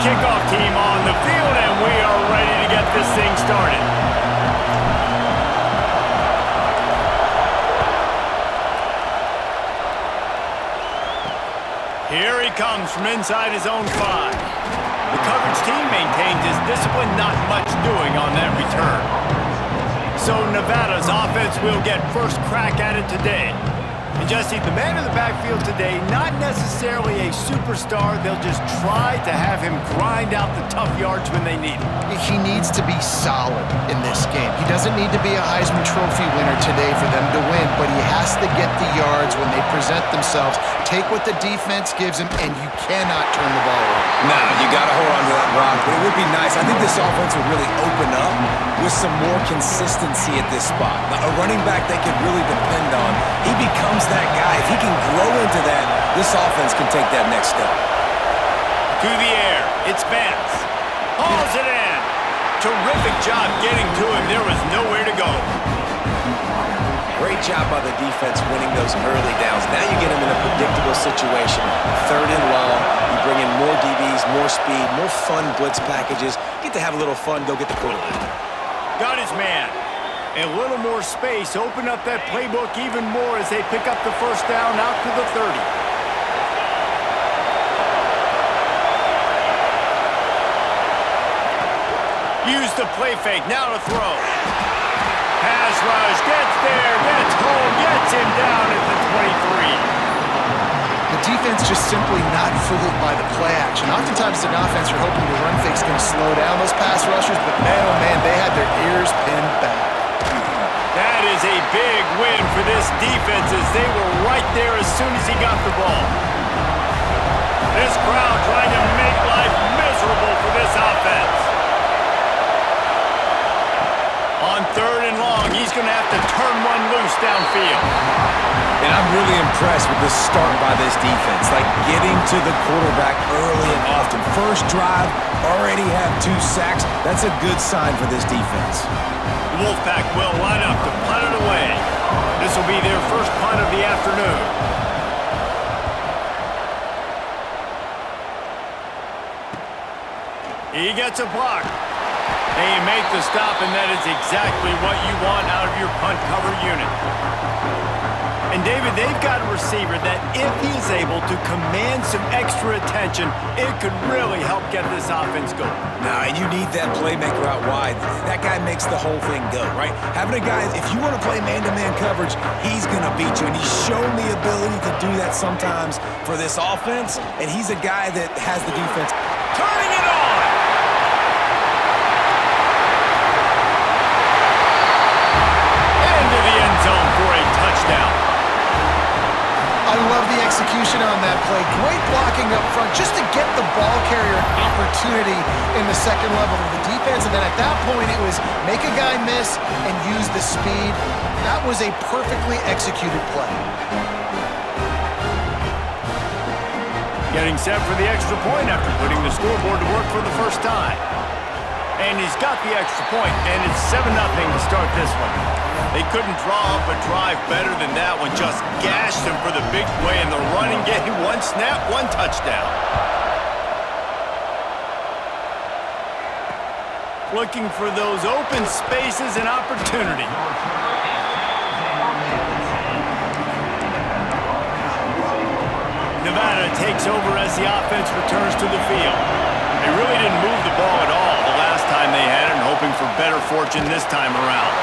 kickoff team on the field, and we are ready to get this thing started. Here he comes from inside his own 5. The coverage team maintains his discipline, not much doing on that return. So Nevada's offense will get first crack at it today. And Jesse, the man in the backfield today, not necessarily a superstar. They'll just try to have him grind out the tough yards when they need it. He needs to be solid in this game. He doesn't need to be a Heisman Trophy winner today for them to win, but he has to get the yards when they present themselves. Take what the defense gives him, and you cannot turn the ball over. No, you got to hold on to that rock, but it would be nice. I think this offense would really open up with some more consistency at this spot. Now, a running back they could really depend on. He becomes that guy. If he can grow into that, this offense can take that next step. To the air, it's Vance. Hauls it in. Terrific job getting to him. There was nowhere to go. Great job by the defense winning those early downs. Now you get him in a predictable situation. 3rd and long. You bring in more DBs, more speed, more fun blitz packages. Get to have a little fun, go get the quarterback. Got his man. A little more space. Open up that playbook even more as they pick up the first down out to the 30. Use the play fake. Now to throw. Pass rush. Gets there. Gets home. Gets him down at the 23. The defense just simply not fooled by the play action. Oftentimes, an offense are hoping the run fake's going to slow down those pass rushers, but man, oh man, they had their ears pinned back. That is a big win for this defense as they were right there as soon as he got the ball. This crowd trying to make life miserable for this offense. On 3rd and long, he's going to have to turn one loose downfield. And I'm really impressed with the start by this defense. Like getting to the quarterback early and often. First drive, already have 2 sacks. That's a good sign for this defense. The Wolfpack will line up to punt it away. This will be their first punt of the afternoon. He gets a block. They make the stop, and that is exactly what you want out of your punt cover unit. And David, they've got a receiver that if he is able to command some extra attention, it could really help get this offense going. Nah, and you need that playmaker out wide. That guy makes the whole thing go, right? Having a guy, if you want to play man-to-man coverage, he's going to beat you. And he's shown the ability to do that sometimes for this offense. And he's a guy that has the defense Turning it on! Into the end zone for a touchdown. I love the execution on that play. Great blocking up front just to get the ball carrier an opportunity in the second level of the defense. And then at that point, it was make a guy miss and use the speed. That was a perfectly executed play. Getting set for the extra point after putting the scoreboard to work for the first time. And he's got the extra point, and it's 7-0 to start this one. They couldn't draw up a drive better than that one. Just gashed him for the big play in the running game. 1 snap, 1 touchdown. Looking for those open spaces and opportunity. Nevada takes over as the offense returns to the field. They really didn't move the ball at all the last time they had it, and hoping for better fortune this time around.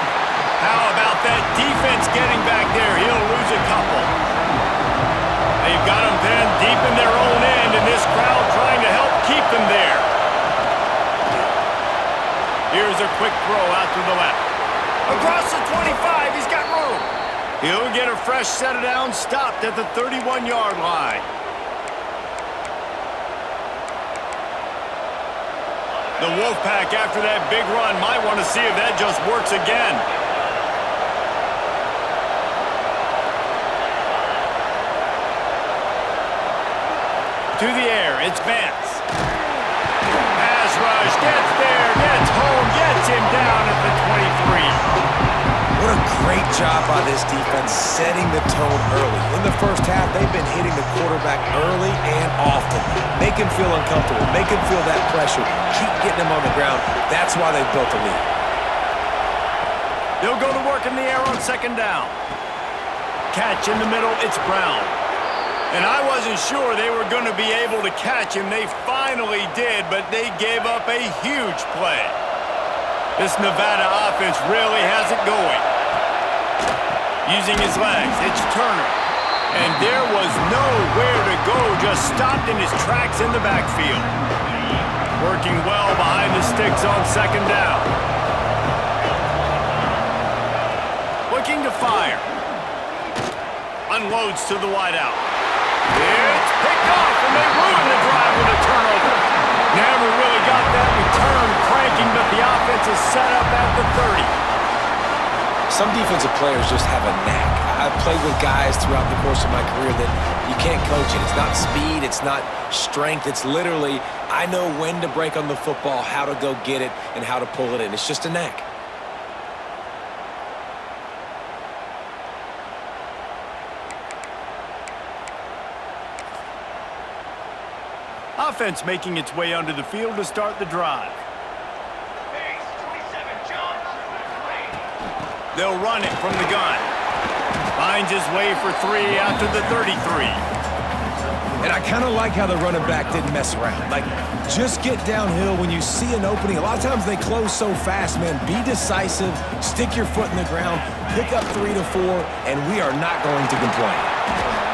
How about that defense getting back there? He'll lose a couple. They've got him pinned deep in their own end, and this crowd trying to help keep them there. Here's a quick throw out to the left. Across the 25, he's got room. He'll get a fresh set of downs, stopped at the 31-yard line. The Wolfpack, after that big run, might want to see if that just works again. To the air, it's Vance. Pass rush, gets there, gets home, gets him down at the 23. What a great job by this defense setting the tone early. In the first half, they've been hitting the quarterback early and often. Make him feel uncomfortable. Make him feel that pressure. Keep getting him on the ground. That's why they've built a lead. They'll go to work in the air on second down. Catch in the middle, it's Brown. And I wasn't sure they were going to be able to catch him. They finally did, but they gave up a huge play. This Nevada offense really has it going. Using his legs, it's Turner. And there was nowhere to go, just stopped in his tracks in the backfield. Working well behind the sticks on second down. Looking to fire. Unloads to the wideout. It's picked off, and they ruin the drive with a turnover. Never really got that return cranking, but the offense is set up at the 30. Some defensive players just have a knack. I've played with guys throughout the course of my career that you can't coach it. It's not speed, it's not strength. It's literally, I know when to break on the football, how to go get it, and how to pull it in. It's just a knack. Offense making its way onto the field to start the drive. They'll run it from the gun. Finds his way for 3 after the 33. And I kind of like how the running back didn't mess around. Like, just get downhill when you see an opening. A lot of times they close so fast, man. Be decisive, stick your foot in the ground, pick up 3 to 4, and we are not going to complain.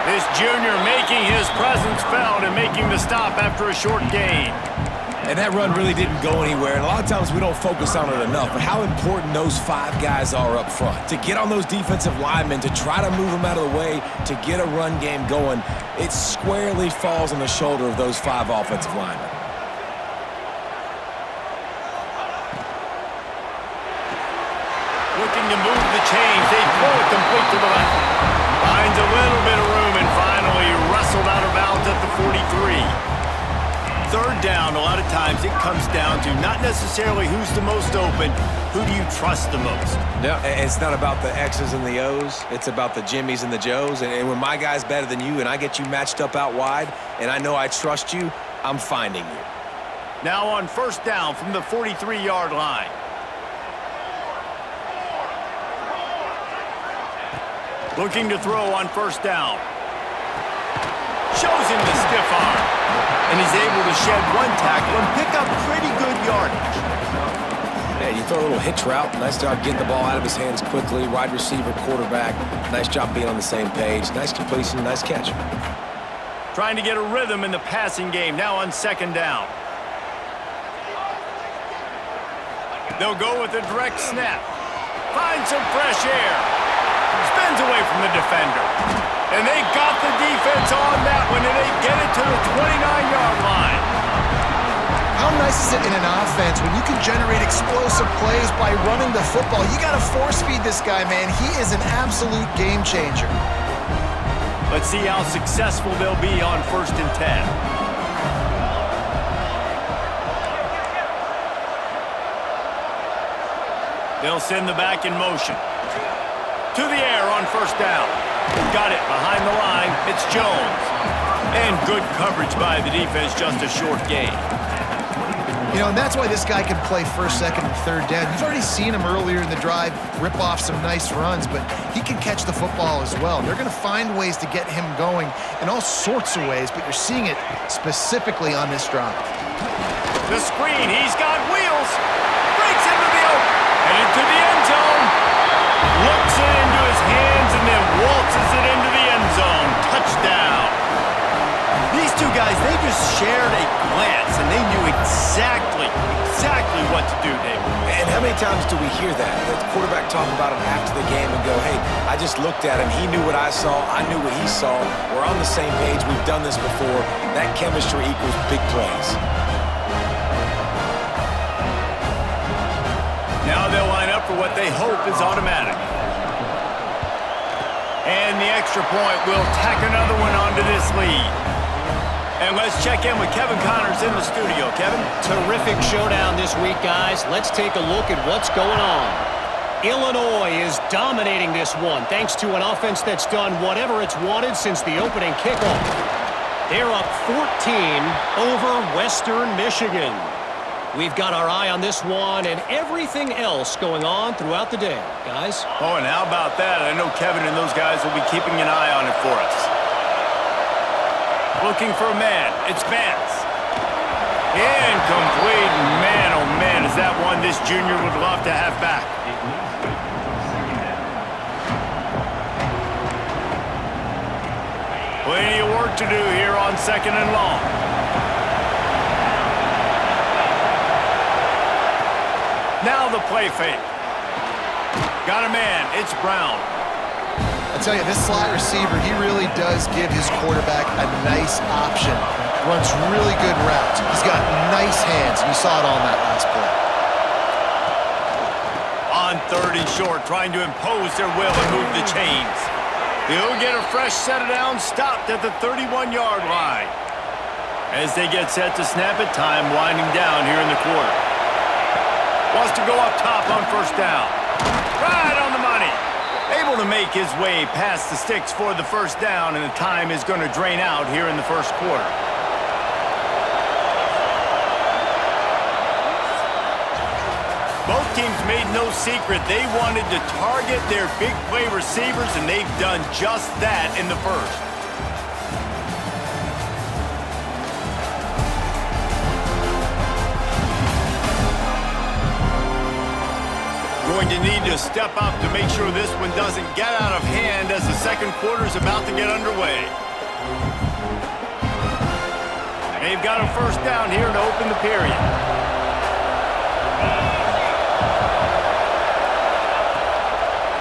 This junior making his presence felt and making the stop after a short gain. And that run really didn't go anywhere. And a lot of times we don't focus on it enough, but how important those 5 guys are up front. To get on those defensive linemen, to try to move them out of the way, to get a run game going, it squarely falls on the shoulder of those 5 offensive linemen. Looking to move the chains. They throw it complete to the left. Finds a little bit of room and finally wrestled out of bounds at the 43. Third down, a lot of times it comes down to not necessarily who's the most open, who do you trust the most? Yeah, it's not about the X's and the O's. It's about the Jimmys and the Joes. And when my guy's better than you and I get you matched up out wide and I know I trust you, I'm finding you. Now on first down from the 43-yard line. Looking to throw on first down. Shows him the stiff arm. And he's able to shed 1 tackle and pick up pretty good yardage. Yeah, you throw a little hitch route. Nice job getting the ball out of his hands quickly. Wide receiver, quarterback. Nice job being on the same page. Nice completion, nice catch. Trying to get a rhythm in the passing game. Now on second down. They'll go with a direct snap. Find some fresh air. Spins away from the defender. And they got the defense on that one, and they get it to the 29-yard line. How nice is it in an offense when you can generate explosive plays by running the football? You got to force feed this guy, man. He is an absolute game changer. Let's see how successful they'll be on 1st and 10. They'll send the back in motion. To the air on first down. Got it behind the line. It's Jones. And good coverage by the defense, just a short gain. You know, and that's why this guy can play first, second, and third down. You've already seen him earlier in the drive rip off some nice runs, but he can catch the football as well. They're going to find ways to get him going in all sorts of ways, but you're seeing it specifically on this drive. The screen, he's got wheels. Breaks into the open. Headed to the end zone. Looks it into his hands and then waltzes it into the end zone. Touchdown. These two guys, they just shared a glance, and they knew exactly what to do, Dave. And how many times do we hear that? The quarterback talk about him after the game and go, hey, I just looked at him. He knew what I saw. I knew what he saw. We're on the same page. We've done this before. That chemistry equals big plays. Now they'll line up for what they hope is automatic. And the extra point will tack another one onto this lead. And let's check in with Kevin Connors in the studio. Kevin? Terrific showdown this week, guys. Let's take a look at what's going on. Illinois is dominating this one thanks to an offense that's done whatever it's wanted since the opening kickoff. They're up 14 over Western Michigan. We've got our eye on this one and everything else going on throughout the day, guys. Oh, and how about that? I know Kevin and those guys will be keeping an eye on it for us. Looking for a man. It's Vance. Incomplete. Man, oh man, is that one this junior would love to have back. Plenty of work to do here on 2nd and long. Now the play fake. Got a man. It's Brown. I tell you, this slot receiver, he really does give his quarterback a nice option. Runs really good routes. He's got nice hands, and you saw it on that last play. On 3rd and short, trying to impose their will and move the chains. He'll get a fresh set of downs, stopped at the 31-yard line. As they get set to snap it, time winding down here in the quarter. Wants to go up top on 1st down. Right on the money. Able to make his way past the sticks for the 1st down, and the time is going to drain out here in the 1st quarter. Both teams made no secret they wanted to target their big play receivers, and they've done just that in the 1st. Going to need to step up to make sure this one doesn't get out of hand as the 2nd quarter is about to get underway. They've got a 1st down here to open the period.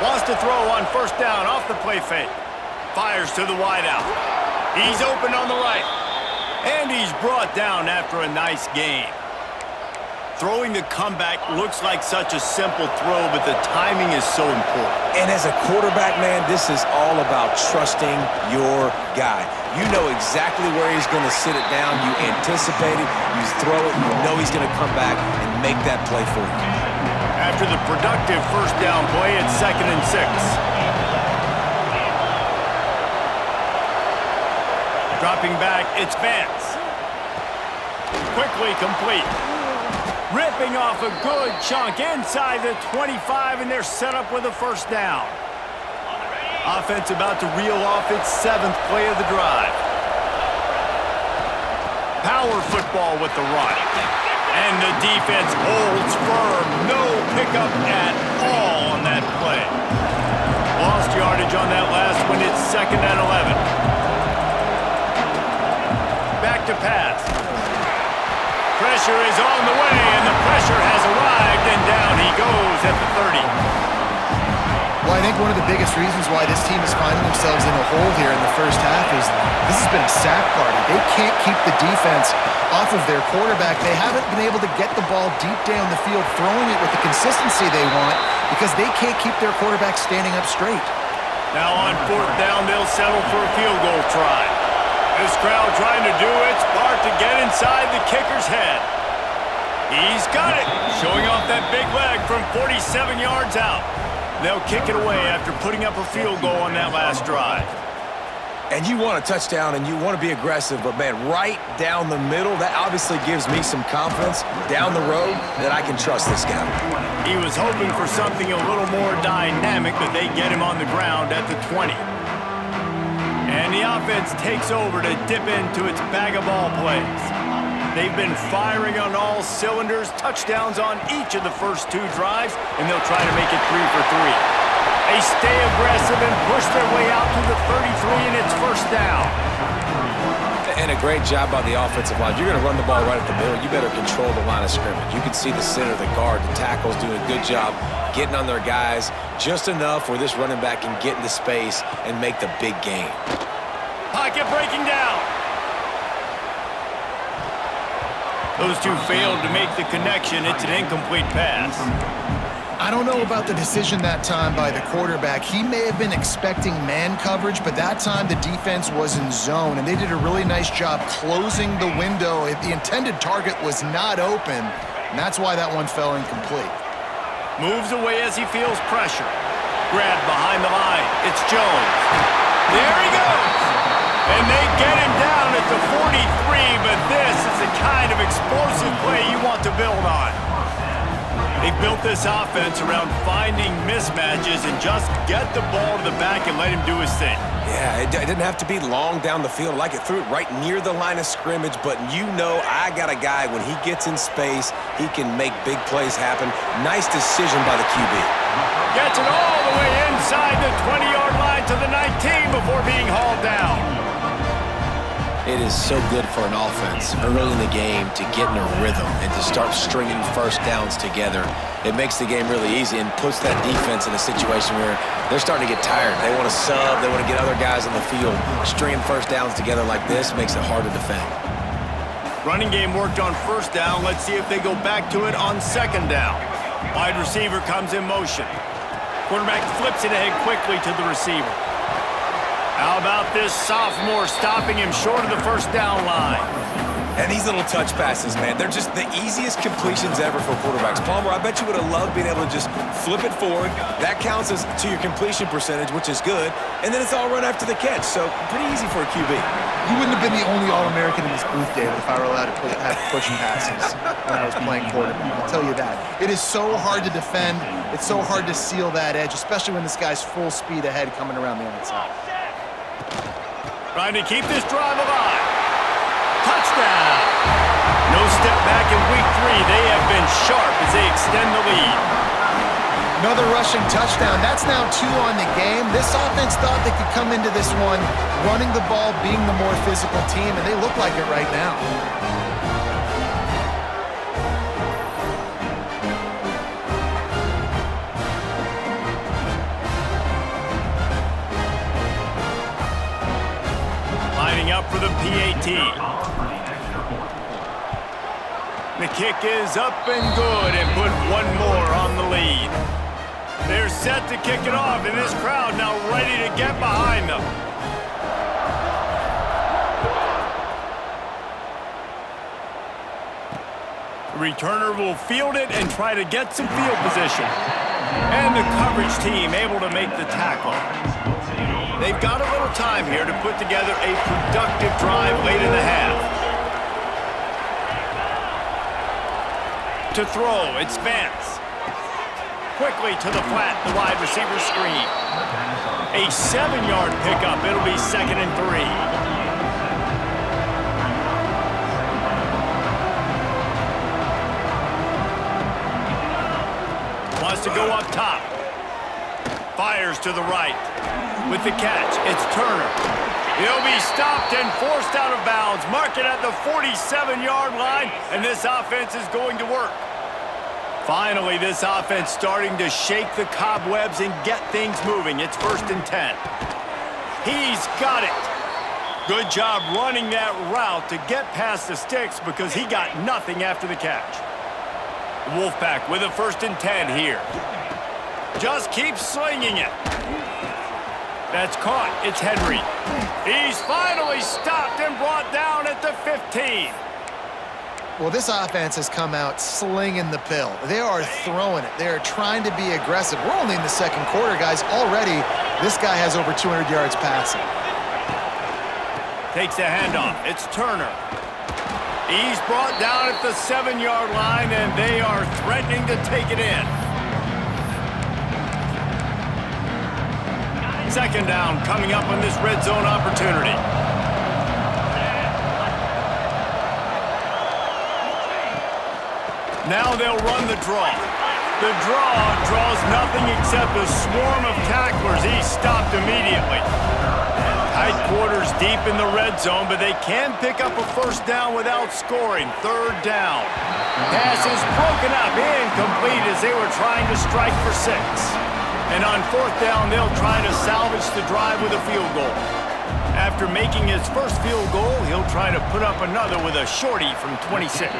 Wants to throw on 1st down off the play fake. Fires to the wideout. He's open on the right. And he's brought down after a nice gain. Throwing the comeback looks like such a simple throw, but the timing is so important. And as a quarterback, man, this is all about trusting your guy. You know exactly where he's going to sit it down. You anticipate it. You throw it. You know he's going to come back and make that play for you. After the productive 1st down play, it's 2nd and 6. Dropping back, it's Vance. Quickly complete. Ripping off a good chunk inside the 25, and they're set up with a 1st down. Offense about to reel off its 7th play of the drive. Power football with the run. And the defense holds firm. No pickup at all on that play. Lost yardage on that last one. It's 2nd and 11. Back to pass. Pressure is on the way, and the pressure has arrived, and down he goes at the 30. Well, I think one of the biggest reasons why this team is finding themselves in a hole here in the 1st half is this has been a sack party. They can't keep the defense off of their quarterback. They haven't been able to get the ball deep down the field, throwing it with the consistency they want, because they can't keep their quarterback standing up straight. Now on 4th down, they'll settle for a field goal try. This crowd trying to do its part to get inside the kicker's head. He's got it, showing off that big leg from 47 yards out. They'll kick it away after putting up a field goal on that last drive. And you want a touchdown and you want to be aggressive, but man, right down the middle, that obviously gives me some confidence down the road that I can trust this guy. He was hoping for something a little more dynamic, but they get him on the ground at the 20. And the offense takes over to dip into its bag of ball plays. They've been firing on all cylinders, touchdowns on each of the first 2 drives, and they'll try to make it 3 for 3. They stay aggressive and push their way out to the 33, and it's 1st down. And a great job by the offensive line. You're going to run the ball right at the middle. You better control the line of scrimmage. You can see the center, the guard, the tackles doing a good job getting on their guys just enough where this running back can get into space and make the big game. Pocket breaking down. Those two failed to make the connection. It's an incomplete pass. I don't know about the decision that time by the quarterback. He may have been expecting man coverage, but that time the defense was in zone, and they did a really nice job closing the window. The intended target was not open, and that's why that one fell incomplete. Moves away as he feels pressure. Grab behind the line. It's Jones. There he goes. And they get him down at the 43, but this is the kind of explosive play you want to build on. They built this offense around finding mismatches and just get the ball to the back and let him do his thing. Yeah, it didn't have to be long down the field. Like it threw it right near the line of scrimmage, but you know I got a guy, when he gets in space, he can make big plays happen. Nice decision by the QB. Gets it all the way inside the 20-yard line to the 19 before being hauled down. It is so good for an offense early in the game to get in a rhythm and to start stringing first downs together. It makes the game really easy and puts that defense in a situation where they're starting to get tired. They want to sub. They want to get other guys on the field. Stringing first downs together like this makes it hard to defend. Running game worked on first down. Let's see if they go back to it on second down. Wide receiver comes in motion. Quarterback flips it ahead quickly to the receiver. How about this sophomore stopping him short of the first down line? And these little touch passes, man, they're just the easiest completions ever for quarterbacks. Palmer, I bet you would have loved being able to just flip it forward. That counts as to your completion percentage, which is good. And then it's all run after the catch, so pretty easy for a QB. You wouldn't have been the only All-American in this booth, David, if I were allowed to have pushing passes when I was playing quarterback. I'll tell you that. It is so hard to defend. It's so hard to seal that edge, especially when this guy's full speed ahead coming around the outside. Trying to keep this drive alive. Touchdown! No step back in week 3. They have been sharp as they extend the lead. Another rushing touchdown. That's now 2 on the game. This offense thought they could come into this one running the ball, being the more physical team, and they look like it right now. Lining up for the PAT. The kick is up and good and put one more on the lead. They're set to kick it off, and this crowd now ready to get behind them. The returner will field it and try to get some field position. And the coverage team able to make the tackle. They've got a little time here to put together a productive drive late in the half. To throw, it's Vance. Quickly to the flat, the wide receiver screen. A 7-yard pickup. It'll be 2nd and 3. Wants to go up top. Fires to the right. With the catch, it's Turner. He'll be stopped and forced out of bounds. Mark it at the 47-yard line, and this offense is going to work. Finally, this offense starting to shake the cobwebs and get things moving. It's 1st and 10. He's got it. Good job running that route to get past the sticks because he got nothing after the catch. The Wolfpack with a 1st and 10 here. Just keep slinging it. That's caught. It's Henry. He's finally stopped and brought down at the 15. Well, this offense has come out slinging the pill. They are throwing it. They are trying to be aggressive. We're only in the 2nd quarter, guys. Already, this guy has over 200 yards passing. Takes the handoff. It's Turner. He's brought down at the 7-yard line, and they are threatening to take it in. 2nd down coming up on this red zone opportunity. Now they'll run the draw. The draw draws nothing except a swarm of tacklers. He's stopped immediately. Tight quarters deep in the red zone, but they can pick up a 1st down without scoring. 3rd down. Pass is broken up, incomplete as they were trying to strike for 6. And on 4th down, they'll try to salvage the drive with a field goal. After making his first field goal, he'll try to put up another with a shorty from 26.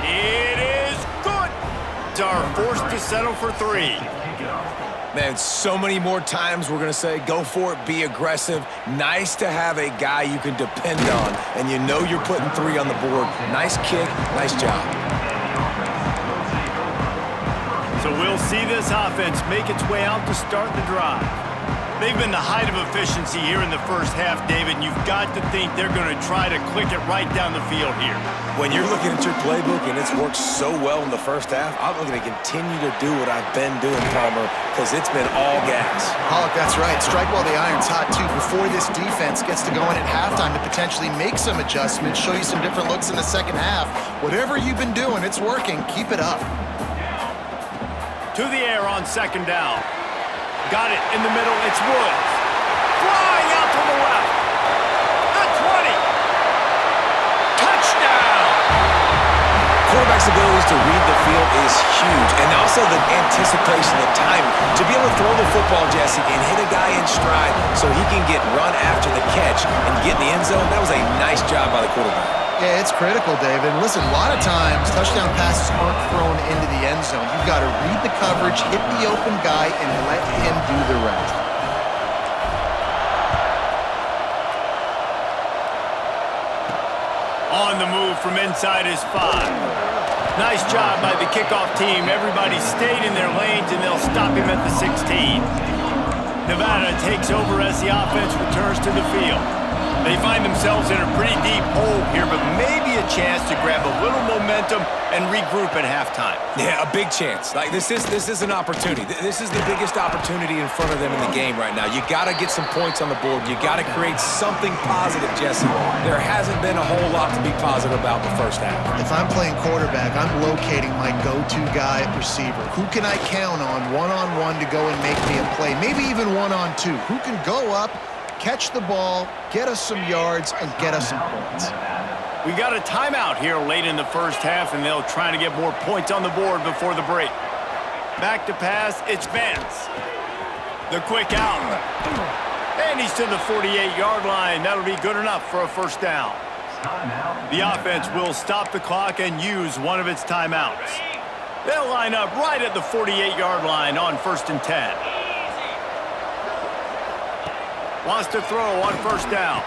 It is good. Are forced to settle for 3. Man, so many more times we're going to say, go for it, be aggressive. Nice to have a guy you can depend on, and you know you're putting 3 on the board. Nice kick, nice job. So we'll see this offense make its way out to start the drive. They've been the height of efficiency here in the first half, David, and you've got to think they're going to try to click it right down the field here. When you're looking at your playbook and it's worked so well in the first half, I'm going to continue to do what I've been doing, Palmer, because it's been all gas. Pollock, that's right. Strike while the iron's hot, too, before this defense gets to going at halftime to potentially make some adjustments, show you some different looks in the second half. Whatever you've been doing, it's working. Keep it up. To the air on second down. Got it in the middle. It's Woods. Flying out to the left. The 20. Touchdown. Quarterback's abilities to read the field is huge. And also the anticipation, the timing. To be able to throw the football, Jesse, and hit a guy in stride so he can get run after the catch and get in the end zone, that was a nice job by the quarterback. Yeah, it's critical, David. Listen, a lot of times, touchdown passes aren't thrown into the end zone. You've got to read the coverage, hit the open guy, and let him do the rest. On the move from inside his 5. Nice job by the kickoff team. Everybody stayed in their lanes, and they'll stop him at the 16. Nevada takes over as the offense returns to the field. They find themselves in a pretty deep hole here, but maybe a chance to grab a little momentum and regroup at halftime. Yeah, a big chance. Like this is an opportunity. This is the biggest opportunity in front of them in the game right now. You got to get some points on the board. You got to create something positive, Jesse. There hasn't been a whole lot to be positive about the first half. If I'm playing quarterback, I'm locating my go-to guy at receiver. Who can I count on one-on-one to go and make me a play? Maybe even one-on-two. Who can go up, catch the ball, get us some yards, and get us some points? We got a timeout here late in the first half, and they'll try to get more points on the board before the break. Back to pass, it's Vance. The quick out. And he's to the 48-yard line. That'll be good enough for a first down. The offense will stop the clock and use one of its timeouts. They'll line up right at the 48-yard line on 1st and 10. Wants to throw on first down.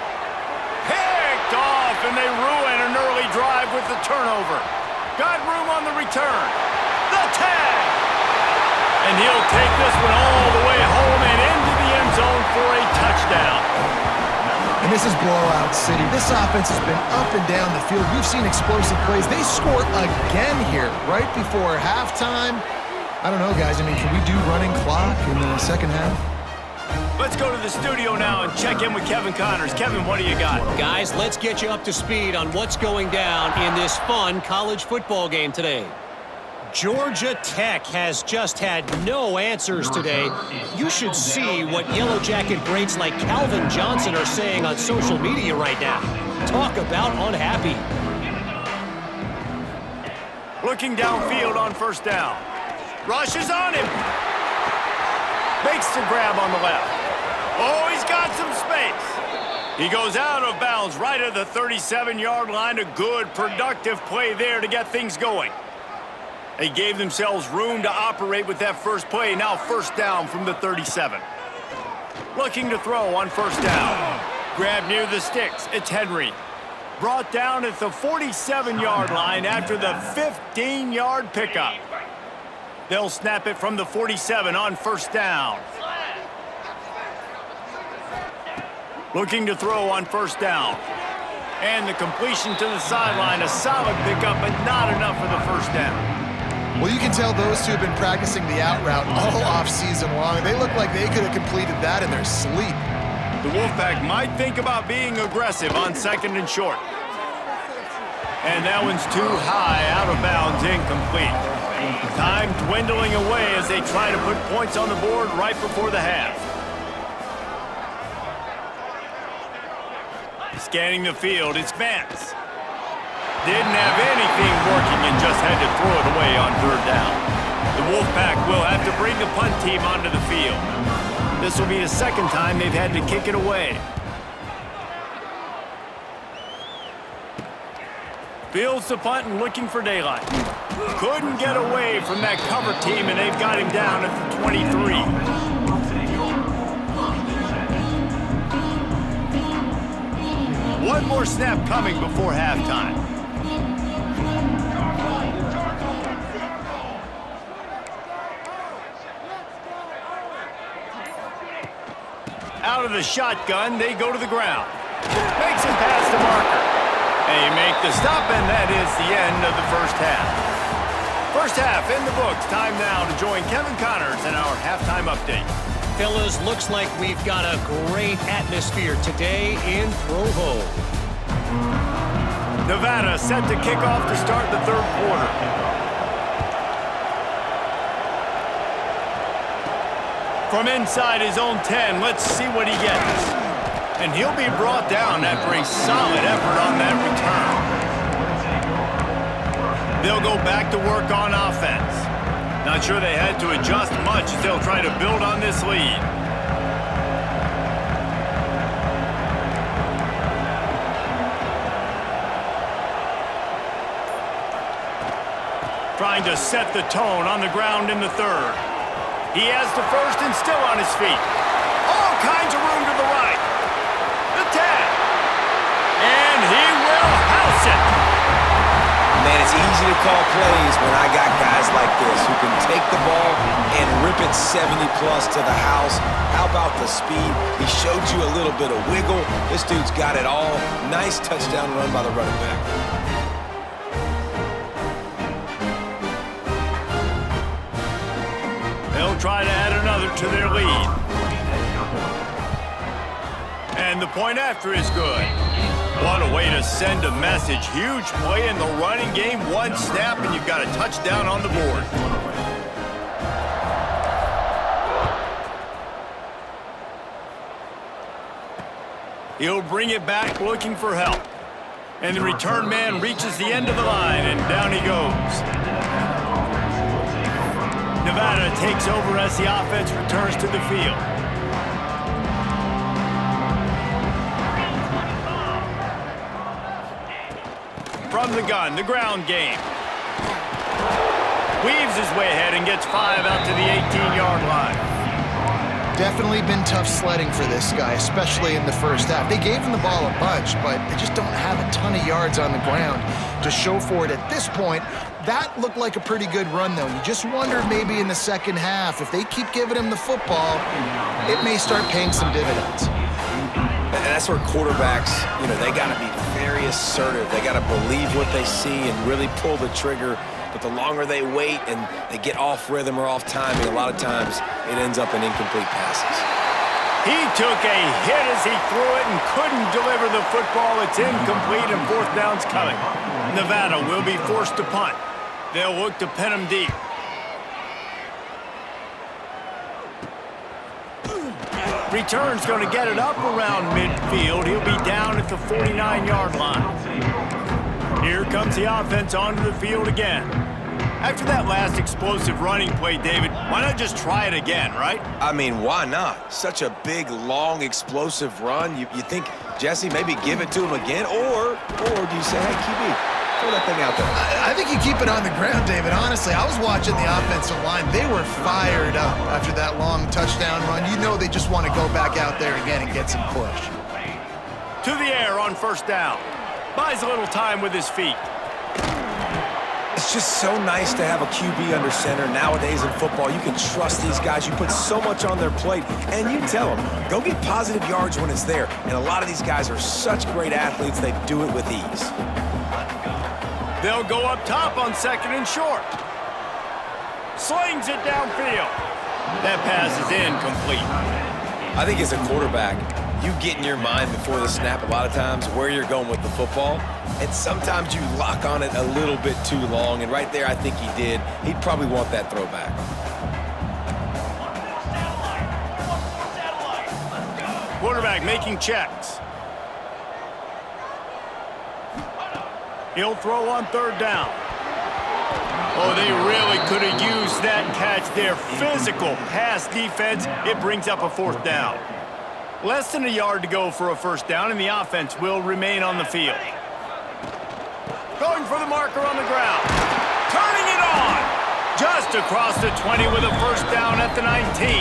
Picked off, and they ruin an early drive with the turnover. Got room on the return. The tag. And he'll take this one all the way home and into the end zone for a touchdown. And this is blowout city. This offense has been up and down the field. We've seen explosive plays. They score again here right before halftime. I don't know, guys. I mean, can we do running clock in the second half? Let's go to the studio now and check in with Kevin Connors. Kevin, what do you got? Guys, let's get you up to speed on what's going down in this fun college football game today. Georgia Tech has just had no answers today. You should see what Yellow Jacket greats like Calvin Johnson are saying on social media right now. Talk about unhappy. Looking downfield on first down. Rush is on him. Makes the grab on the left. Oh, he's got some space. He goes out of bounds right at the 37-yard line. A good, productive play there to get things going. They gave themselves room to operate with that first play. Now first down from the 37. Looking to throw on first down. Grab near the sticks. It's Henry. Brought down at the 47-yard line after the 15-yard pickup. They'll snap it from the 47 on first down. Looking to throw on first down. And the completion to the sideline. A solid pickup, but not enough for the first down. Well, you can tell those two have been practicing the out route all off-season long. They look like they could have completed that in their sleep. The Wolfpack might think about being aggressive on second and short. And that one's too high, out of bounds, incomplete. Time dwindling away as they try to put points on the board right before the half. Scanning the field, it's Vance. Didn't have anything working and just had to throw it away on third down. The Wolfpack will have to bring the punt team onto the field. This will be the second time they've had to kick it away. Fields the punt and looking for daylight. Couldn't get away from that cover team, and they've got him down at the 23. One more snap coming before halftime. Out of the shotgun, they go to the ground. Makes him pass the marker. They make the stop, and that is the end of the first half. First half in the books. Time now to join Kevin Connors in our halftime update. Fellas, looks like we've got a great atmosphere today in Provo. Nevada set to kick off to start the third quarter. From inside his own 10, let's see what he gets. And he'll be brought down after a solid effort on that return. They'll go back to work on offense. Not sure they had to adjust much as they'll try to build on this lead. Trying to set the tone on the ground in the third. He has the first and still on his feet. All kinds of room to the right. The 10. And he will house it. Man, it's easy to call plays when I got guys like this who can take the ball and rip it 70-plus to the house. How about the speed? He showed you a little bit of wiggle. This dude's got it all. Nice touchdown run by the running back. They'll try to add another to their lead. And the point after is good. What a way to send a message. Huge play in the running game. One snap and you've got a touchdown on the board. He'll bring it back looking for help. And the return man reaches the end of the line and down he goes. Nevada takes over as the offense returns to the field. From the gun, the ground game. Weaves his way ahead and gets 5 out to the 18-yard line. Definitely been tough sledding for this guy, especially in the first half. They gave him the ball a bunch, but they just don't have a ton of yards on the ground to show for it at this point. That looked like a pretty good run, though. You just wonder maybe in the second half, if they keep giving him the football, it may start paying some dividends. And that's where quarterbacks, they got to be very assertive. They got to believe what they see and really pull the trigger. But the longer they wait and they get off rhythm or off timing, a lot of times it ends up in incomplete passes. He took a hit as he threw it and couldn't deliver the football. It's incomplete and fourth down's coming. Nevada will be forced to punt. They'll look to pin him deep. Return's going to get it up around midfield. He'll be down at the 49-yard line. Here comes the offense onto the field again. After that last explosive running play, David, why not just try it again, right? I mean, why not? Such a big, long, explosive run. You think, Jesse, maybe give it to him again? Or do you say, hey, QB, throw that thing out there? I think you keep it on the ground, David. Honestly, I was watching the offensive line. They were fired up after that long touchdown run. You know they just want to go back out there again and get some push. To the air on first down. Buys a little time with his feet. It's just so nice to have a QB under center. Nowadays in football, you can trust these guys. You put so much on their plate, and you tell them, go get positive yards when it's there. And a lot of these guys are such great athletes, they do it with ease. They'll go up top on second and short. Slings it downfield. That pass is incomplete. I think as a quarterback, you get in your mind before the snap a lot of times where you're going with the football, and sometimes you lock on it a little bit too long, and right there I think he did. He'd probably want that throwback. Quarterback making checks. He'll throw on third down. Oh, they really could have used that catch there. Physical pass defense. It brings up a fourth down. Less than a yard to go for a first down, and the offense will remain on the field. Going for the marker on the ground. Turning it on. Just across the 20 with a first down at the 19.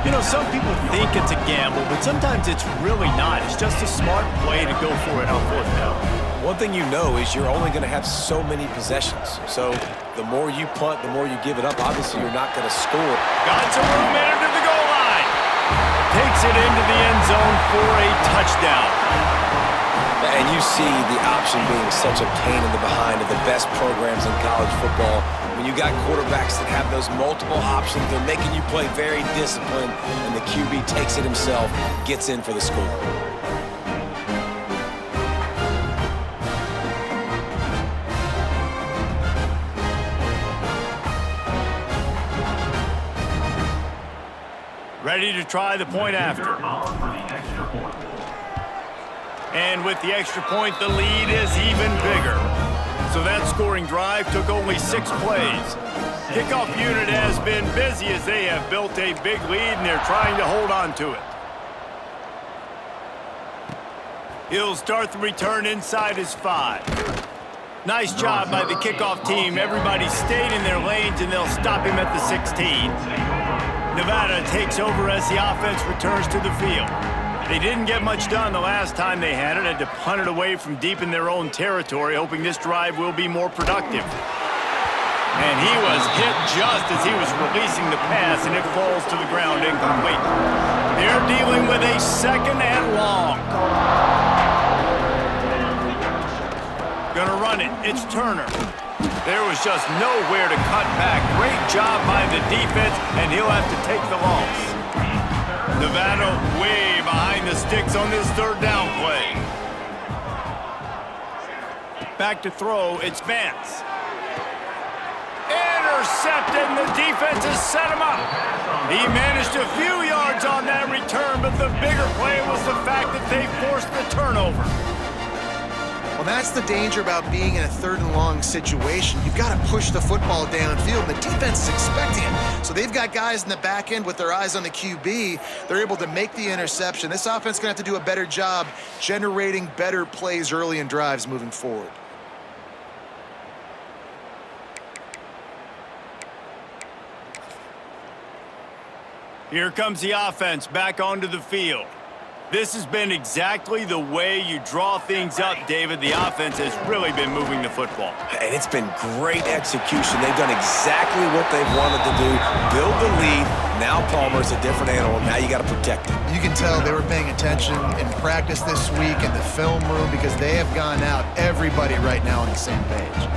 You know, some people think it's a gamble, but sometimes it's really not. It's just a smart play to go for it on fourth down. One thing you know is you're only going to have so many possessions. So the more you punt, the more you give it up. Obviously, you're not going to score. Got some room in to the goal line. takes it into the end zone for a touchdown. And you see the option being such a pain in the behind of the best programs in college football. When you got quarterbacks that have those multiple options, they're making you play very disciplined, and the QB takes it himself, gets in for the score. Ready to try the point after. And with the extra point, the lead is even bigger. So that scoring drive took only 6 plays. Kickoff unit has been busy as they have built a big lead and they're trying to hold on to it. He'll start the return inside his 5. Nice job by the kickoff team. Everybody stayed in their lanes and they'll stop him at the 16. Nevada takes over as the offense returns to the field. They didn't get much done the last time they had it, had to punt it away from deep in their own territory, hoping this drive will be more productive. And he was hit just as he was releasing the pass, and it falls to the ground incomplete. They're dealing with a 2nd and long. Gonna run it. It's Turner. There was just nowhere to cut back. Great job by the defense, and he'll have to take the loss. Nevada way behind the sticks on this 3rd down play. Back to throw, it's Vance. Intercepted, and the defense has set him up. He managed a few yards on that return, but the bigger play was the fact that they forced the turnover. Well, that's the danger about being in a 3rd and long situation. You've got to push the football downfield, and the defense is expecting it. So they've got guys in the back end with their eyes on the QB. They're able to make the interception. This offense is going to have to do a better job generating better plays early in drives moving forward. Here comes the offense back onto the field. This has been exactly the way you draw things up, David. The offense has really been moving the football. And it's been great execution. They've done exactly what they've wanted to do. Build the lead. Now Palmer's a different animal. Now you got to protect him. You can tell they were paying attention in practice this week in the film room because they have gone out, everybody right now on the same page.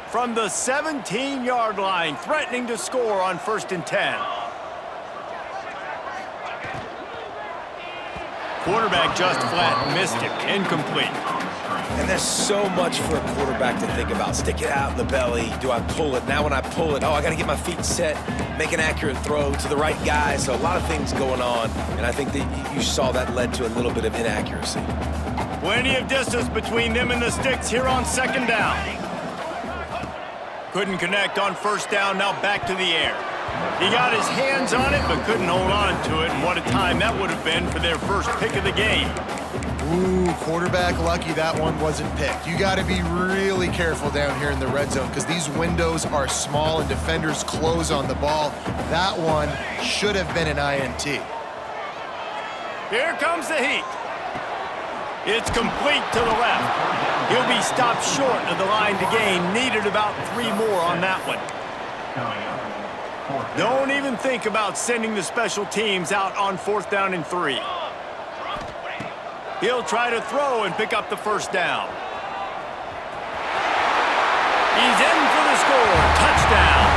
From the 17-yard line, threatening to score on 1st and 10. Quarterback just flat missed it. Incomplete. And there's so much for a quarterback to think about. Stick it out in the belly. Do I pull it? Now when I pull it, I got to get my feet set, make an accurate throw to the right guy. So a lot of things going on, and I think that you saw that led to a little bit of inaccuracy. Plenty of distance between them and the sticks here on 2nd down. Couldn't connect on 1st down, now back to the air. He got his hands on it, but couldn't hold on to it, and what a time that would have been for their first pick of the game. Ooh, quarterback lucky that one wasn't picked. You got to be really careful down here in the red zone because these windows are small and defenders close on the ball. That one should have been an INT. Here comes the heat. It's complete to the left. He'll be stopped short of the line to gain. Needed about 3 more on that one. Don't even think about sending the special teams out on 4th down and 3. He'll try to throw and pick up the 1st down. He's in for the score. Touchdown.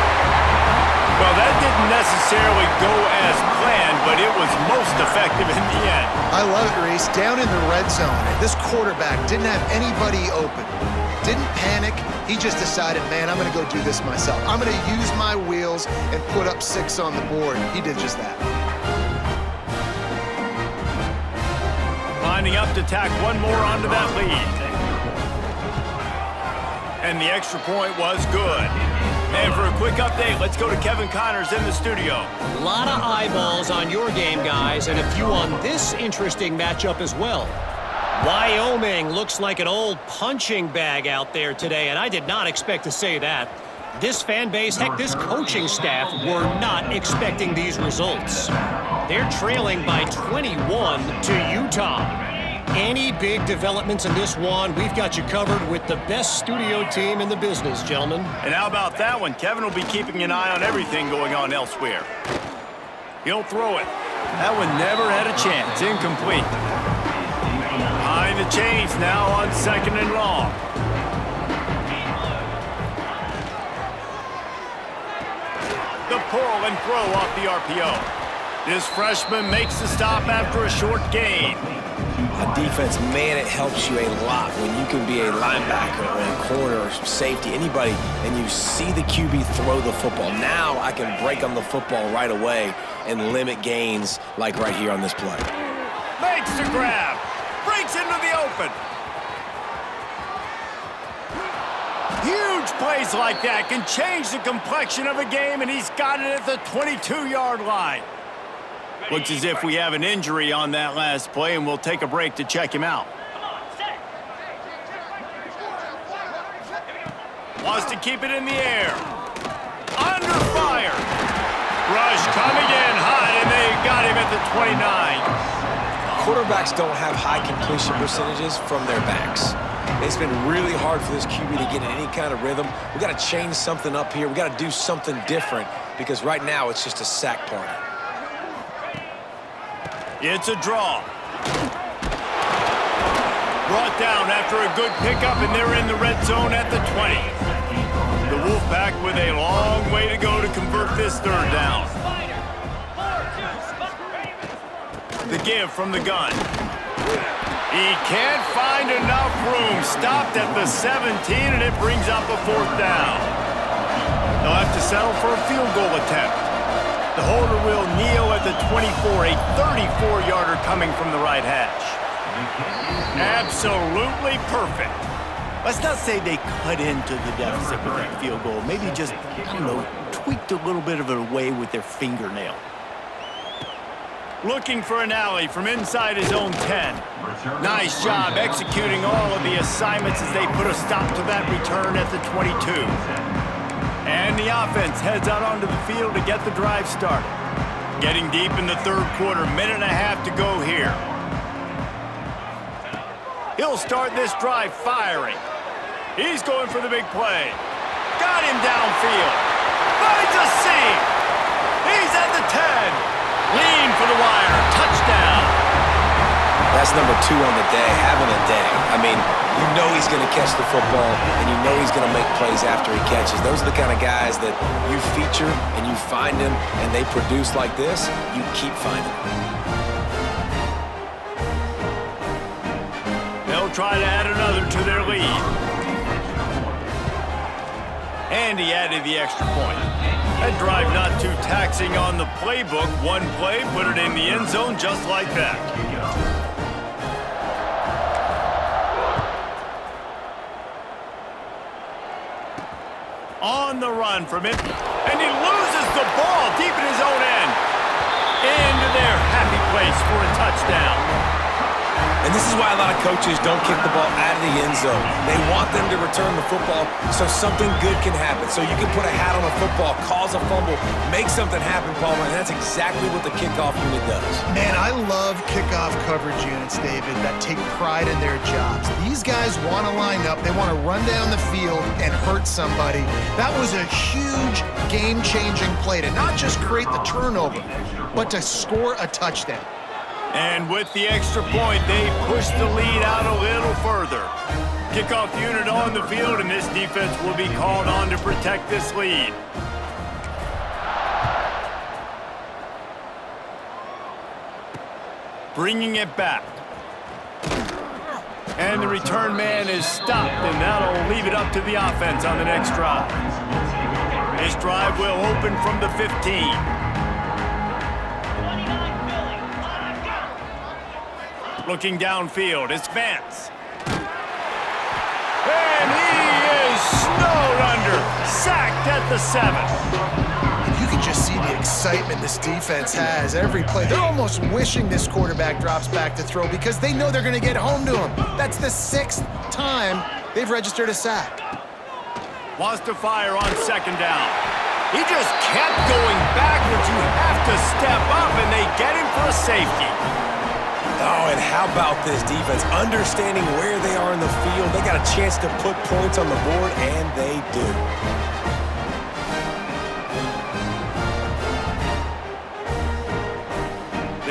Well, that didn't necessarily go as planned, but it was most effective in the end. I love it, Reese. Down in the red zone, this quarterback didn't have anybody open. Didn't panic. He just decided, man, I'm going to go do this myself. I'm going to use my wheels and put up 6 on the board. He did just that. Lining up to tack one more onto that lead. And the extra point was good. And for a quick update, let's go to Kevin Connors in the studio. A lot of eyeballs on your game, guys, and a few on this interesting matchup as well. Wyoming looks like an old punching bag out there today, and I did not expect to say that. This fan base, heck, this coaching staff were not expecting these results. They're trailing by 21 to Utah. Any big developments in this one, we've got you covered with the best studio team in the business, gentlemen. And how about that one? Kevin will be keeping an eye on everything going on elsewhere. He'll throw it. That one never had a chance. Incomplete. Behind the chains now on 2nd and long. The pull and throw off the RPO. This freshman makes the stop after a short gain. On defense, man, it helps you a lot when you can be a linebacker or a corner or safety, anybody, and you see the QB throw the football. Now I can break on the football right away and limit gains like right here on this play. Makes the grab. Breaks into the open. Huge plays like that can change the complexion of a game, and he's got it at the 22-yard line. Looks as if we have an injury on that last play, and we'll take a break to check him out. Wants to keep it in the air. Under fire. Rush coming in high, and they got him at the 29. Quarterbacks don't have high completion percentages from their backs. It's been really hard for this QB to get in any kind of rhythm. We got to change something up here. We got to do something different because right now it's just a sack party. It's a draw. Brought down after a good pickup, and they're in the red zone at the 20. The Wolfpack with a long way to go to convert this 3rd down. The give from the gun. He can't find enough room. Stopped at the 17, and it brings up a 4th down. They'll have to settle for a field goal attempt. The holder will kneel at the 24, a 34-yarder coming from the right hash. Absolutely perfect. Let's not say they cut into the deficit with that field goal. Maybe just, I don't know, tweaked a little bit of it away with their fingernail. Looking for an alley from inside his own 10. Nice job executing all of the assignments as they put a stop to that return at the 22. And the offense heads out onto the field to get the drive started. Getting deep in the 3rd quarter, minute and a half to go here. He'll start this drive firing. He's going for the big play. Got him downfield. Finds a seam. He's at the 10. Lean for the wire. Touchdown. That's number 2 on the day, having a day. I mean, you know he's going to catch the football, and you know he's going to make plays after he catches. Those are the kind of guys that you feature and you find them, and they produce like this, you keep finding them. They'll try to add another to their lead. And he added the extra point. That drive not too taxing on the playbook. One play, put it in the end zone just like that. On the run from it, and he loses the ball deep in his own end. Into their happy place for a touchdown. And this is why a lot of coaches don't kick the ball out of the end zone. They want them to return the football so something good can happen. So you can put a hat on a football, cause a fumble, make something happen, Palmer, and that's exactly what the kickoff unit does. Man, I love kickoff coverage units, David, that take pride in their jobs. These guys want to line up. They want to run down the field and hurt somebody. That was a huge game-changing play to not just create the turnover, but to score a touchdown. And with the extra point, they push the lead out a little further. Kickoff unit on the field, and this defense will be called on to protect this lead. Bringing it back. And the return man is stopped, and that'll leave it up to the offense on the next drive. This drive will open from the 15. Looking downfield, it's Vance. And he is snowed under, sacked at the 7. You can just see the excitement this defense has every play. They're almost wishing this quarterback drops back to throw because they know they're going to get home to him. That's the 6th time they've registered a sack. Wants to fire on 2nd down. He just kept going backwards. You have to step up, and they get him for a safety. Oh, and how about this defense? Understanding where they are in the field. They got a chance to put points on the board, and they do.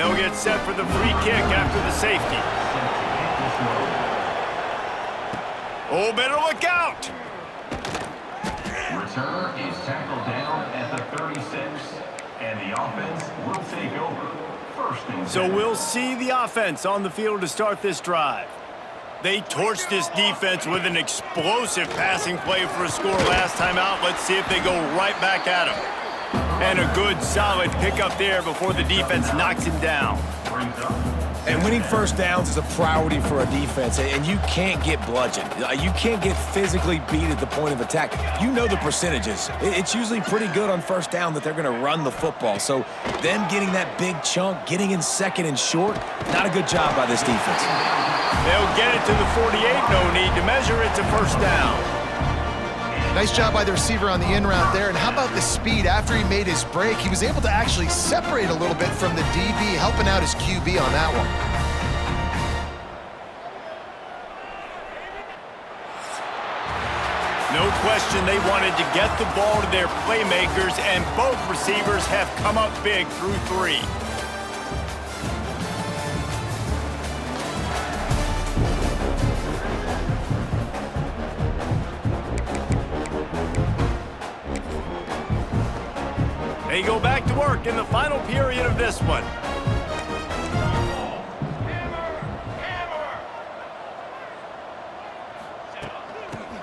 they'll get set for the free kick after the safety. Oh, better look out! Returner is tackled down at the 36, and the offense will take over. First and 10. So we'll see the offense on the field to start this drive. They torched this defense with an explosive passing play for a score last time out. Let's see if they go right back at him. And a good, solid pickup there before the defense knocks him down. And winning first downs is a priority for a defense, and you can't get bludgeoned. You can't get physically beat at the point of attack. You know the percentages. It's usually pretty good on first down that they're going to run the football. So them getting that big chunk, getting in second and short, not a good job by this defense. They'll get it to the 48, no need to measure it to first down. Nice job by the receiver on the in route there. And how about the speed? After he made his break, he was able to actually separate a little bit from the DB, helping out his QB on that one. No question they wanted to get the ball to their playmakers, and both receivers have come up big through 3. They go back to work in the final period of this one.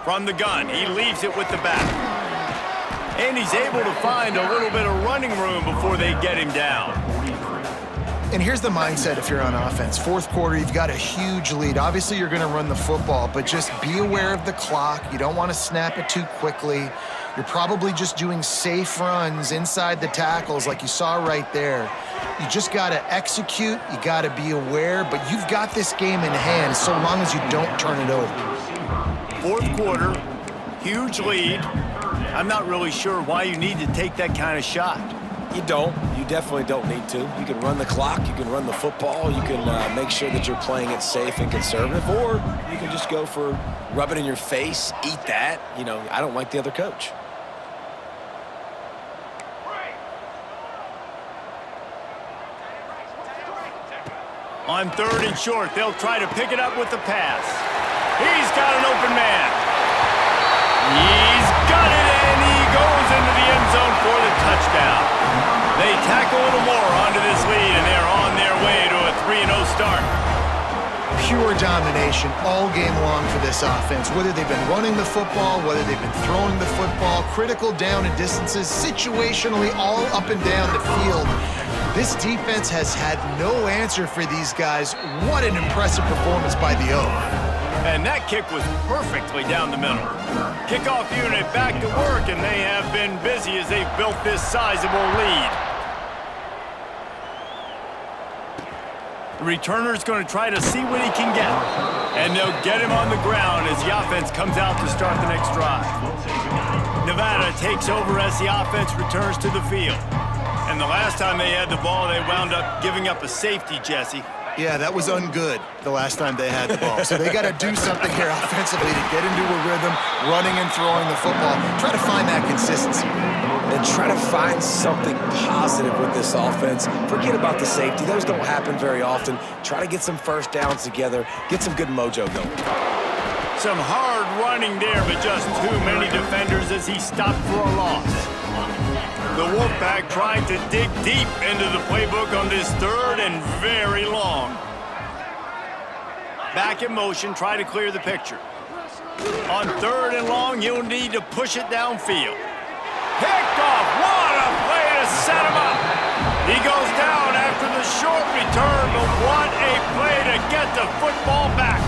From the gun, he leaves it with the back. And he's able to find a little bit of running room before they get him down. And here's the mindset if you're on offense. Fourth quarter, you've got a huge lead. Obviously, you're going to run the football, but just be aware of the clock. You don't want to snap it too quickly. You're probably just doing safe runs inside the tackles like you saw right there. You just got to execute. You got to be aware, but you've got this game in hand so long as you don't turn it over. Fourth quarter, huge lead. I'm not really sure why you need to take that kind of shot. You don't. You definitely don't need to. You can run the clock. You can run the football. You can make sure that you're playing it safe and conservative, or you can just go for rub it in your face, eat that. You know, I don't like the other coach. On 3rd and short, they'll try to pick it up with the pass. He's got an open man. He's got it, and he goes into the end zone for the touchdown. They tack a little more onto this lead, and they're on their way to a 3-0 start. Pure domination all game long for this offense. Whether they've been running the football, whether they've been throwing the football, critical down and distances, situationally all up and down the field. This defense has had no answer for these guys. What an impressive performance by the O. And that kick was perfectly down the middle. Kickoff unit back to work, and they have been busy as they've built this sizable lead. The returner's going to try to see what he can get. And they'll get him on the ground as the offense comes out to start the next drive. Nevada takes over as the offense returns to the field. And the last time they had the ball, they wound up giving up a safety, Jesse. Yeah, that was ungood the last time they had the ball. So they got to do something here offensively to get into a rhythm, running and throwing the football. Try to find that consistency. And try to find something positive with this offense. Forget about the safety. Those don't happen very often. Try to get some first downs together. Get some good mojo going. Some hard running there, but just too many defenders as he stopped for a loss. The Wolfpack trying to dig deep into the playbook on this 3rd and very long. Back in motion, try to clear the picture. On 3rd and long, you'll need to push it downfield. Picked off. What a play to set him up. He goes down after the short return, but what a play to get the football back.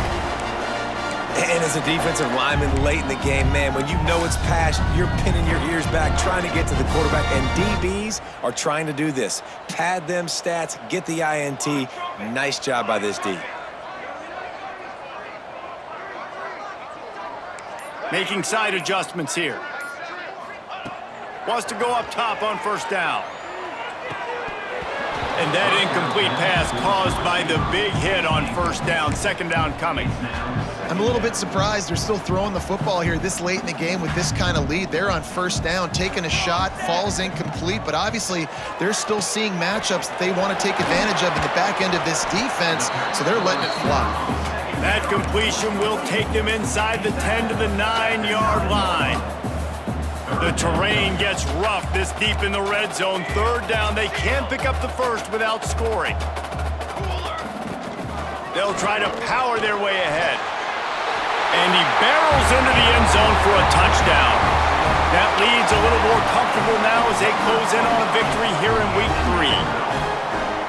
And as a defensive lineman late in the game, man, when you know it's past, you're pinning your ears back, trying to get to the quarterback, and DBs are trying to do this. Pad them stats, get the INT. Nice job by this D. Making side adjustments here. Wants to go up top on first down. And that incomplete pass caused by the big hit on first down. Second down coming. I'm a little bit surprised they're still throwing the football here this late in the game with this kind of lead. They're on first down, taking a shot, falls incomplete, but obviously they're still seeing matchups that they want to take advantage of in the back end of this defense, so they're letting it fly. That completion will take them inside the 10 to the 9-yard line. The terrain gets rough this deep in the red zone. Third down, they can't pick up the first without scoring. They'll try to power their way ahead. And he barrels into the end zone for a touchdown. That lead's a little more comfortable now as they close in on a victory here in week 3.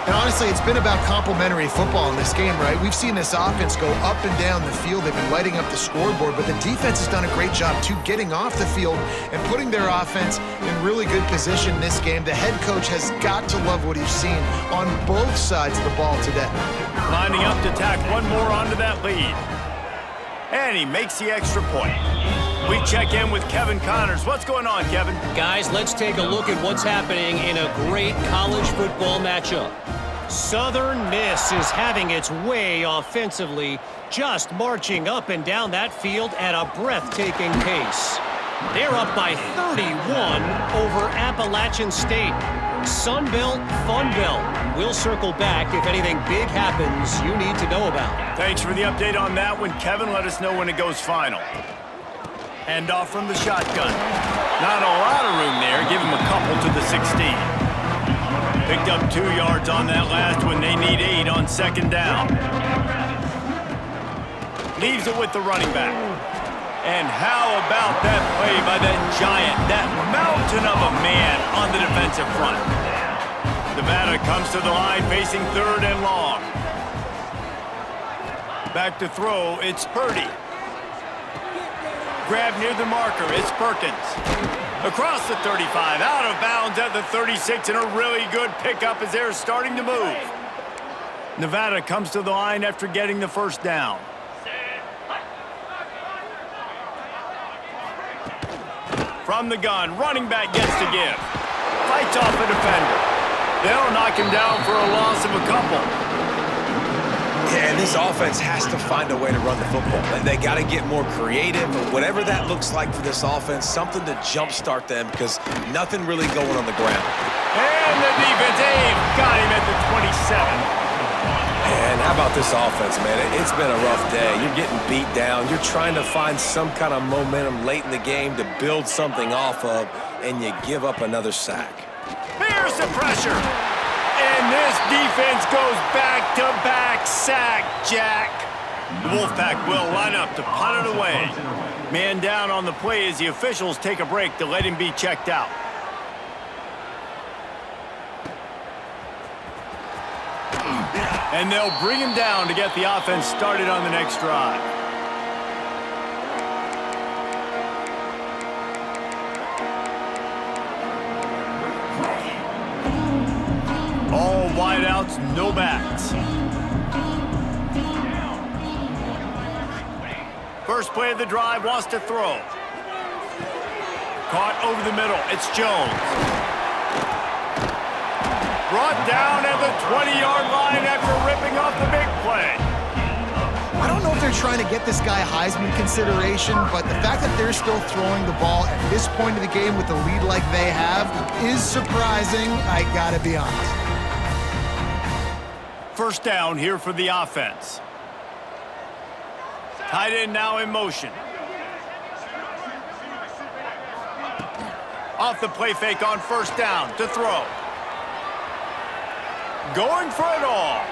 And honestly, it's been about complementary football in this game, right? We've seen this offense go up and down the field. They've been lighting up the scoreboard, but the defense has done a great job, too, getting off the field and putting their offense in really good position in this game. The head coach has got to love what he's seen on both sides of the ball today. Lining up to tack one more onto that lead. And he makes the extra point. We check in with Kevin Connors. What's going on, Kevin? Guys, let's take a look at what's happening in a great college football matchup. Southern Miss is having its way offensively, just marching up and down that field at a breathtaking pace. They're up by 31 over Appalachian State. Sunbelt, Funbelt. We'll circle back if anything big happens you need to know about. Thanks for the update on that one, Kevin. Let us know when it goes final. Hand off from the shotgun. Not a lot of room there. Give him a couple to the 16. Picked up 2 yards on that last one. They need 8 on second down. Leaves it with the running back. And how about that play by that giant, that mountain of a man on the defensive front? Nevada comes to the line facing 3rd and long. Back to throw, it's Purdy. Grab near the marker, it's Perkins. Across the 35, out of bounds at the 36, and a really good pickup as they're starting to move. Nevada comes to the line after getting the first down. From the gun, running back gets to give. Fights off a defender. They'll knock him down for a loss of a couple. Yeah, and this offense has to find a way to run the football. They got to get more creative, whatever that looks like for this offense, something to jumpstart them because nothing really going on the ground. And the defense, Abe got him at the 27. And how about this offense, man? It's been a rough day. You're getting beat down. You're trying to find some kind of momentum late in the game to build something off of, and you give up another sack. Here's the pressure. And this defense goes back-to-back sack, Jack. The Wolfpack will line up to punt it away. Man down on the play as the officials take a break to let him be checked out. And they'll bring him down to get the offense started on the next drive. All wideouts, no backs. First play of the drive, wants to throw. Caught over the middle, it's Jones. Brought down at the 20-yard line after ripping off the big play. I don't know if they're trying to get this guy Heisman consideration, but the fact that they're still throwing the ball at this point of the game with the lead like they have is surprising, I gotta be honest. First down here for the offense. Tight end now in motion. Off the play fake on first down to throw. Going for it all.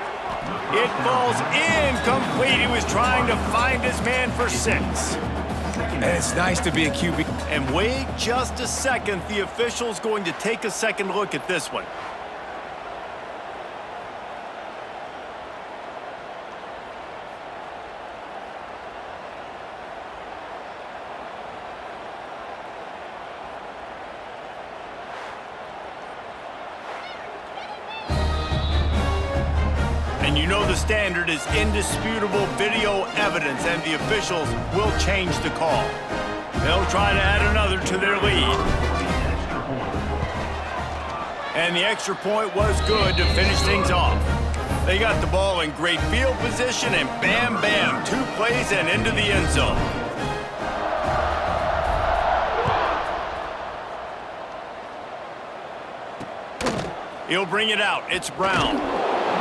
It falls incomplete. He was trying to find his man for 6. And it's nice to be a QB. And wait just a second. The official's going to take a second look at this one. And you know the standard is indisputable video evidence, and the officials will change the call. They'll try to add another to their lead. And the extra point was good to finish things off. They got the ball in great field position, and bam, bam, 2 plays and into the end zone. He'll bring it out. It's Brown.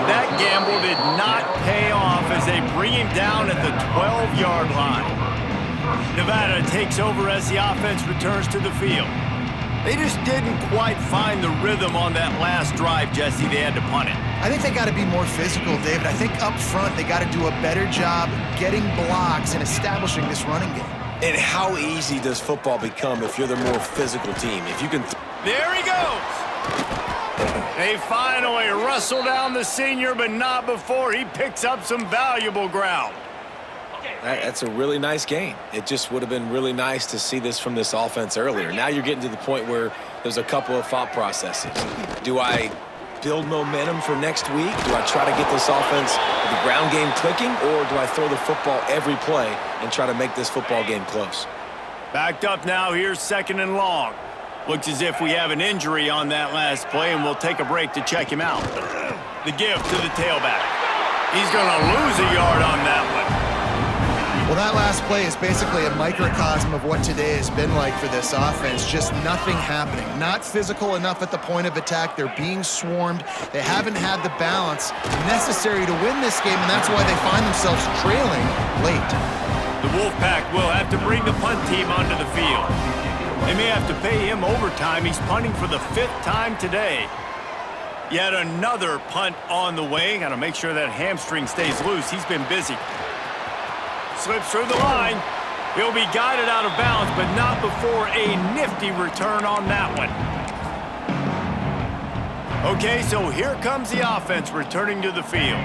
That gamble did not pay off as they bring him down at the 12-yard line. Nevada takes over as the offense returns to the field. They just didn't quite find the rhythm on that last drive, Jesse. They had to punt it. I think they got to be more physical, David. I think up front they got to do a better job getting blocks and establishing this running game. And how easy does football become if you're the more physical team? If you can... There he goes! They finally wrestle down the senior, but not before he picks up some valuable ground. That's a really nice gain. It just would have been really nice to see this from this offense earlier. Now you're getting to the point where there's a couple of thought processes. Do I build momentum for next week? Do I try to get this offense, the ground game clicking, or do I throw the football every play and try to make this football game close? Backed up now, here's 2nd and long. Looks as if we have an injury on that last play, and we'll take a break to check him out. The give to the tailback. He's going to lose a yard on that one. Well, that last play is basically a microcosm of what today has been like for this offense. Just nothing happening. Not physical enough at the point of attack. They're being swarmed. They haven't had the balance necessary to win this game, and that's why they find themselves trailing late. The Wolfpack will have to bring the punt team onto the field. They may have to pay him overtime. He's punting for the 5th time today. Yet another punt on the way. Got to make sure that hamstring stays loose. He's been busy. Slips through the line. He'll be guided out of bounds, but not before a nifty return on that one. Okay, so here comes the offense returning to the field.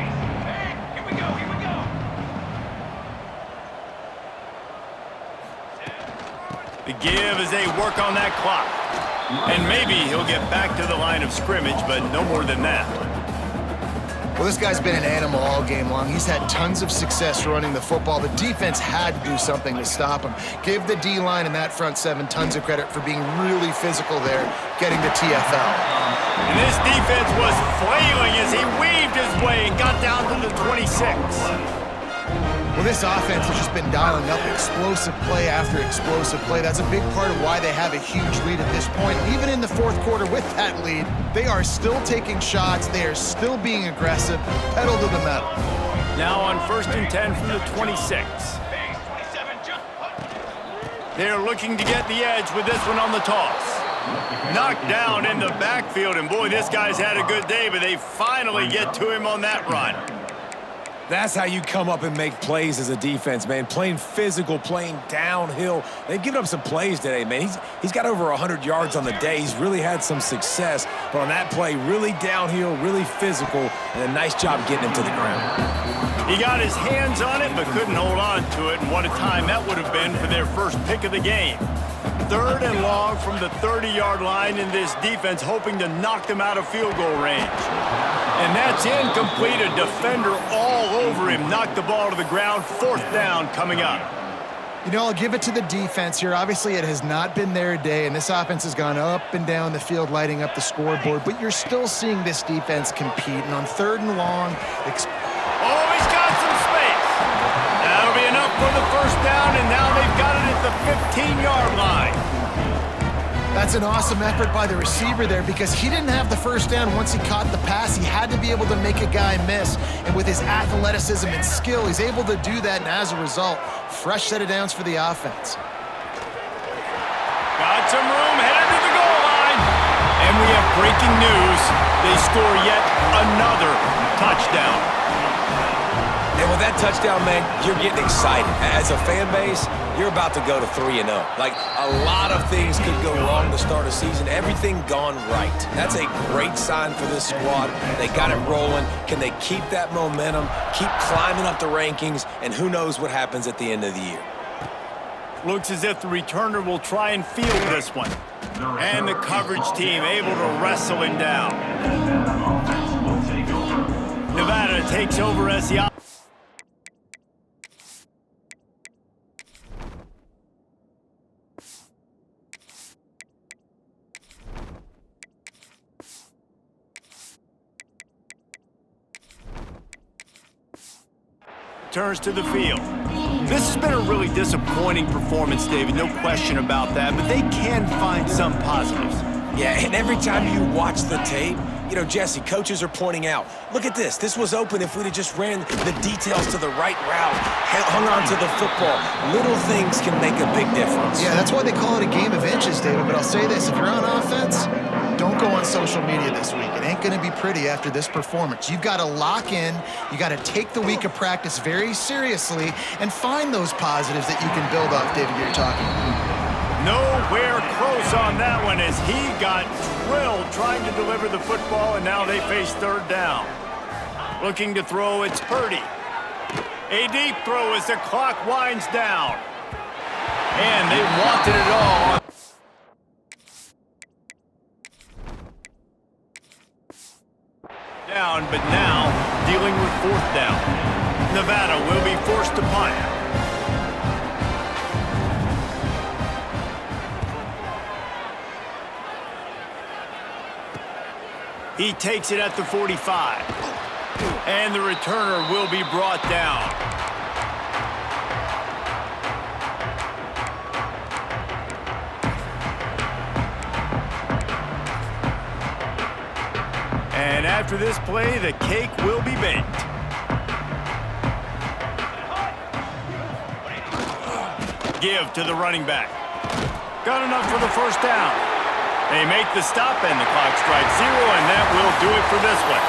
Hey, here we go, here we go. The give as they work on that clock. And maybe he'll get back to the line of scrimmage, but no more than that. Well, this guy's been an animal all game long. He's had tons of success running the football. The defense had to do something to stop him. Give the D-line and that front 7 tons of credit for being really physical there, getting the TFL. And this defense was flailing as he weaved his way and got down to the 26. Well, this offense has just been dialing up explosive play after explosive play. That's a big part of why they have a huge lead at this point. Even in the 4th quarter with that lead, they are still taking shots. They are still being aggressive, pedal to the metal. Now on 1st and 10 from the 26. They're looking to get the edge with this one on the toss. Knocked down in the backfield, and boy, this guy's had a good day, but they finally get to him on that run. That's how you come up and make plays as a defense, man. Playing physical, playing downhill. They've given up some plays today, man. He's got over 100 yards on the day. He's really had some success. But on that play, really downhill, really physical, and a nice job getting him to the ground. He got his hands on it, but couldn't hold on to it, and what a time that would have been for their first pick of the game. 3rd and long from the 30-yard line, in this defense hoping to knock them out of field goal range. And that's incomplete. A defender all over him. Knocked the ball to the ground. 4th down coming up. You know, I'll give it to the defense here. Obviously, it has not been their day, and this offense has gone up and down the field, lighting up the scoreboard, but you're still seeing this defense compete. And on 3rd and long... Oh, he's got some space. That'll be enough for the 1st down, and now they've got it at the 15-yard line. That's an awesome effort by the receiver there because he didn't have the 1st down once he caught the pass. He had to be able to make a guy miss. And with his athleticism and skill, he's able to do that. And as a result, fresh set of downs for the offense. Got some room, headed to the goal line. And we have breaking news. They score yet another touchdown. And with that touchdown, man, you're getting excited. As a fan base, you're about to go to 3-0. Like, a lot of things could go wrong to start a season. Everything gone right. That's a great sign for this squad. They got it rolling. Can they keep that momentum, keep climbing up the rankings, and who knows what happens at the end of the year? Looks as if the returner will try and field this one. And the coverage team able to wrestle him down. Nevada takes over as the returns to the field. This has been a really disappointing performance, David, no question about that, but they can find some positives. Yeah, and every time you watch the tape, you know, Jesse, coaches are pointing out, look at this. This was open if we'd have just ran the details to the right route, hung on to the football. Little things can make a big difference. Yeah, that's why they call it a game of inches, David. But I'll say this, if you're on offense, don't go on social media this week. It ain't going to be pretty after this performance. You've got to lock in. You got to take the week of practice very seriously and find those positives that you can build off, David, you're talking about. Nowhere close on that one as he got drilled trying to deliver the football, and now they face third down. Looking to throw, it's Purdy. A deep throw as the clock winds down. And they wanted it all. Down, but now dealing with fourth down. Nevada will be forced to punt. He takes it at the 45. And the returner will be brought down. And after this play, the cake will be baked. Give to the running back. Got enough for the first down. They make the stop, and the clock strikes 0, and that will do it for this one.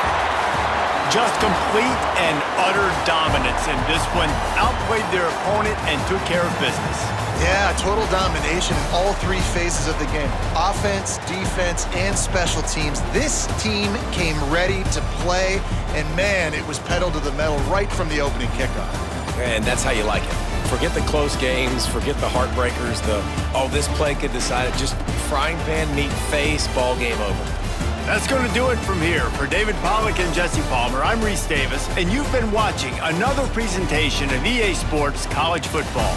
Just complete and utter dominance in this one. Outplayed their opponent and took care of business. Yeah, total domination in all three phases of the game. Offense, defense, and special teams. This team came ready to play, and man, it was pedal to the metal right from the opening kickoff. And that's how you like it. Forget the close games, forget the heartbreakers, this play could decide it. Just frying pan, meat face, ball game over. That's going to do it from here. For David Pollack and Jesse Palmer, I'm Reese Davis, and you've been watching another presentation of EA Sports College Football.